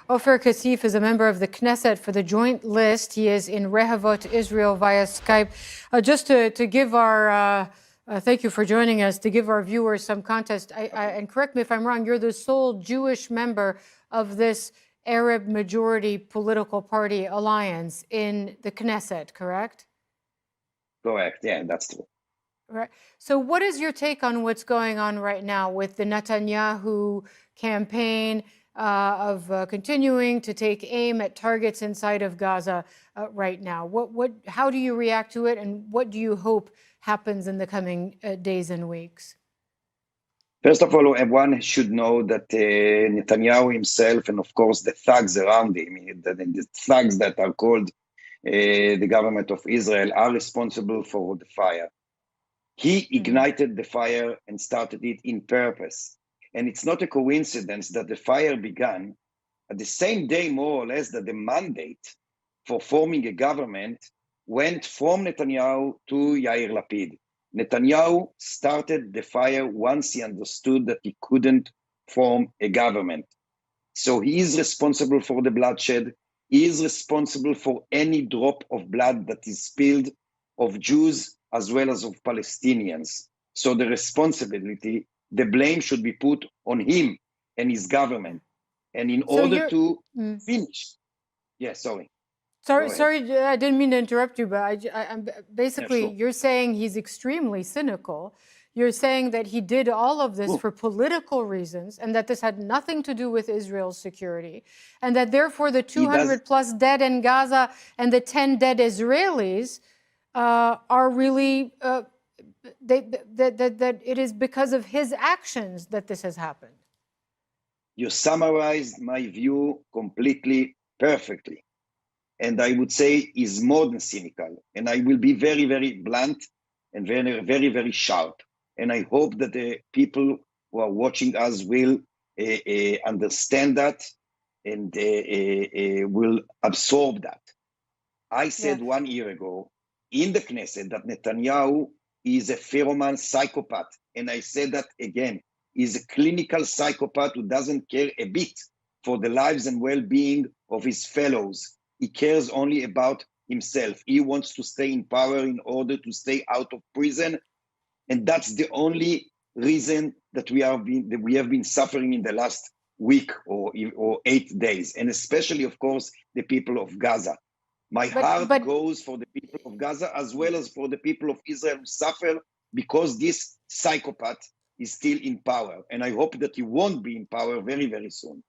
Ofer Kasif is a member of the Knesset for the Joint List. He is in Rehovot, Israel, via Skype. Just to give our, thank you for joining us, to give our viewers some context, and correct me if I'm wrong, you're the sole Jewish member of this Arab majority political party alliance in the Knesset, correct? Correct, yeah, that's true. Right. So what is your take on what's going on right now with the Netanyahu campaign of continuing to take aim at targets inside of Gaza right now? How do you react to it, and what do you hope happens in the coming days and weeks? First of all, everyone should know that Netanyahu himself, and of course the thugs around him, the thugs that are called the government of Israel, are responsible for the fire. He ignited the fire and started it in purpose. And it's not a coincidence that the fire began at the same day, more or less, that the mandate for forming a government went from Netanyahu to Yair Lapid. Netanyahu started the fire once he understood that he couldn't form a government. So he is responsible for the bloodshed. He is responsible for any drop of blood that is spilled of Jews as well as of Palestinians. So the responsibility, the blame should be put on him and his government. And in order to finish, sorry, I didn't mean to interrupt you, but I'm basically, sure. You're saying he's extremely cynical. You're saying that he did all of this for political reasons, and that this had nothing to do with Israel's security, and that therefore the 200 plus dead in Gaza and the 10 dead Israelis are really, that it is because of his actions that this has happened. You summarized my view completely perfectly. And I would say is more than cynical. And I will be very, very blunt and very, very, very sharp. And I hope that the people who are watching us will understand that and will absorb that. I said 1 year ago in the Knesset that Netanyahu is a pheromone psychopath. And I said that again, he's a clinical psychopath who doesn't care a bit for the lives and well-being of his fellows. He cares only about himself. He wants to stay in power in order to stay out of prison. And that's the only reason that we have been suffering in the last week or 8 days. And especially, of course, the people of Gaza. My heart goes for the people of Gaza as well as for the people of Israel who suffer because this psychopath is still in power. And I hope that he won't be in power very, very soon.